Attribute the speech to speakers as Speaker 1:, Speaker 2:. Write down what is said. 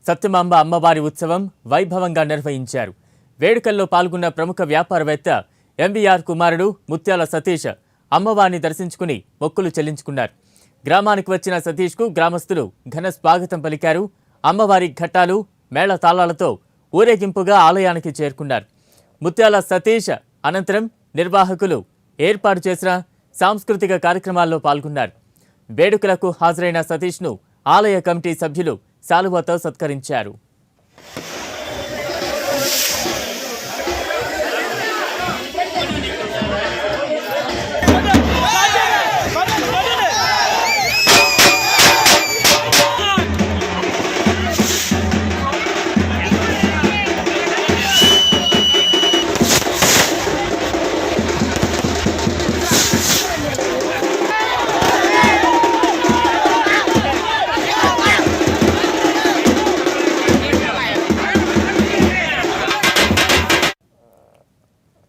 Speaker 1: సత్యమాంబ అమ్మవారి ఉత్సవం వైభవంగా నిర్వహించారు. వేడుకల్లో పాల్గొన్న ప్రముఖ వ్యాపారవేత్త ఎంవీఆర్ కుమారుడు ముత్యాల సతీష్ అమ్మవారిని దర్శించుకుని మొక్కులు చెల్లించుకున్నారు. గ్రామానికి వచ్చిన సతీష్కు గ్రామస్తులు ఘన స్వాగతం పలికారు. అమ్మవారి ఘట్టాలు మేళ తాళాలతో ఊరేగింపుగా ఆలయానికి చేరుకున్నారు. ముత్యాల సతీష్ అనంతరం నిర్వాహకులు ఏర్పాటు చేసిన సాంస్కృతిక కార్యక్రమాల్లో పాల్గొన్నారు. వేడుకలకు హాజరైన సతీష్ను ఆలయ కమిటీ సభ్యులు శాలువాతో సత్కరించారు.